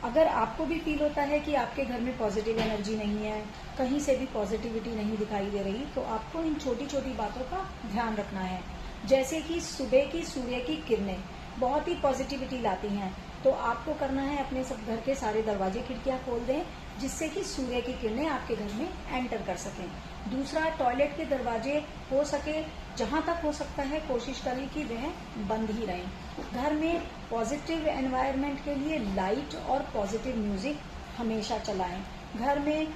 अगर आपको भी फील होता है कि आपके घर में पॉजिटिव एनर्जी नहीं है, कहीं से भी पॉजिटिविटी नहीं दिखाई दे रही, तो आपको इन छोटी छोटी बातों का ध्यान रखना है। जैसे कि सुबह की सूर्य की किरणें बहुत ही पॉजिटिविटी लाती हैं, तो आपको करना है अपने सब घर के सारे दरवाजे खिड़कियां खोल दें, जिससे कि सूर्य की किरणें आपके घर में एंटर कर सकें। दूसरा, टॉयलेट के दरवाजे हो सके, जहां तक हो सकता है कोशिश करें कि वह बंद ही रहें। घर में पॉजिटिव एनवायरनमेंट के लिए लाइट और पॉजिटिव म्यूजिक हमेशा चलाएं। घर में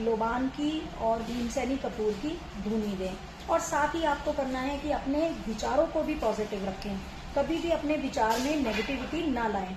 लोबान की और भीमसेनी कपूर की धुनी दें। और साथ ही आपको करना है कि अपने विचारों को भी पॉजिटिव रखें, कभी भी अपने विचार में नेगेटिविटी ना लाएं।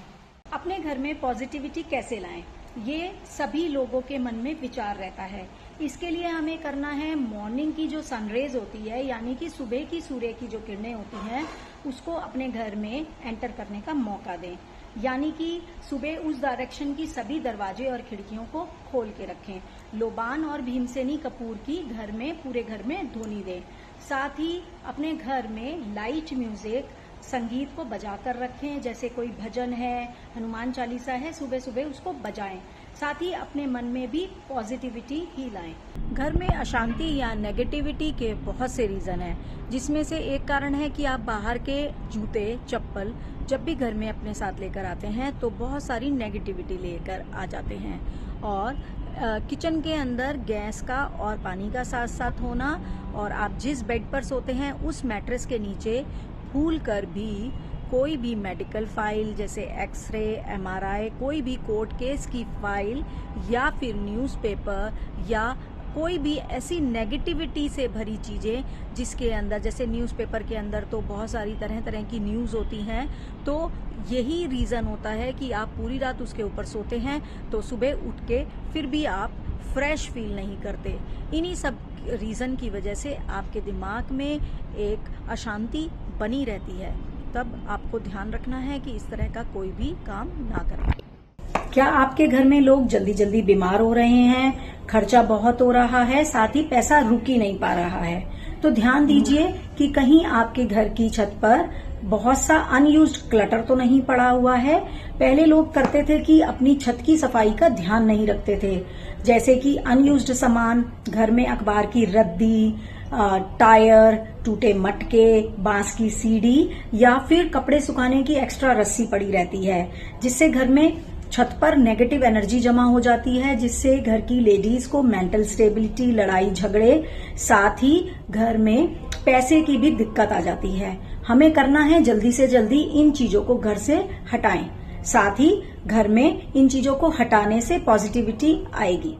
अपने घर में पॉजिटिविटी कैसे लाएं, ये सभी लोगों के मन में विचार रहता है। इसके लिए हमें करना है, मॉर्निंग की जो सनरेज होती है, यानी कि सुबह की सूर्य की जो किरणें होती हैं, उसको अपने घर में एंटर करने का मौका दें। यानी कि सुबह उस डायरेक्शन की सभी दरवाजे और खिड़कियों को खोल के रखें। लोबान और भीमसेनी कपूर की घर में, पूरे घर में ध्वनि दें। साथ ही अपने घर में लाइट म्यूजिक, संगीत को बजाकर रखें। जैसे कोई भजन है, हनुमान चालीसा है, सुबह सुबह उसको बजाएं। साथ ही अपने मन में भी पॉजिटिविटी ही लाएं। घर में अशांति या नेगेटिविटी के बहुत से रीजन हैं, जिसमें से एक कारण है कि आप बाहर के जूते, चप्पल जब भी घर में अपने साथ लेकर आते हैं तो बहुत सारी नेगेटिविटी लेकर आ जाते हैं। और किचन के अंदर गैस का और पानी का साथ साथ होना, और आप जिस बेड पर सोते हैं उस मैट्रेस के नीचे भूल कर भी कोई भी मेडिकल फाइल जैसे एक्सरे, एमआरआई, कोई भी कोर्ट केस की फाइल या फिर न्यूज़पेपर या कोई भी ऐसी नेगेटिविटी से भरी चीजें जिसके अंदर, जैसे न्यूज़पेपर के अंदर तो बहुत सारी तरह तरह की न्यूज़ होती हैं, तो यही रीजन होता है कि आप पूरी रात उसके ऊपर सोते हैं तो सुबह उठ के फिर भी आप फ्रेश फील नहीं करते। इन्हीं सब रीजन की वजह से आपके दिमाग में एक अशांति बनी रहती है। तब आपको ध्यान रखना है कि इस तरह का कोई भी काम ना करें। क्या आपके घर में लोग जल्दी जल्दी बीमार हो रहे हैं, खर्चा बहुत हो रहा है, साथ ही पैसा रुक ही नहीं पा रहा है, तो ध्यान दीजिए कि कहीं आपके घर की छत पर बहुत सा अनयूज्ड क्लटर तो नहीं पड़ा हुआ है। पहले लोग करते थे कि अपनी छत की सफाई का ध्यान नहीं रखते थे, जैसे कि अनयूज्ड सामान, घर में अखबार की रद्दी, टायर, टूटे मटके, बांस की सीढ़ी या फिर कपड़े सुखाने की एक्स्ट्रा रस्सी पड़ी रहती है, जिससे घर में छत पर नेगेटिव एनर्जी जमा हो जाती है, जिससे घर की लेडीज को मेंटल स्टेबिलिटी, लड़ाई झगड़े, साथ ही घर में पैसे की भी दिक्कत आ जाती है। हमें करना है जल्दी से जल्दी इन चीजों को घर से हटाएं। साथ ही घर में इन चीजों को हटाने से पॉजिटिविटी आएगी।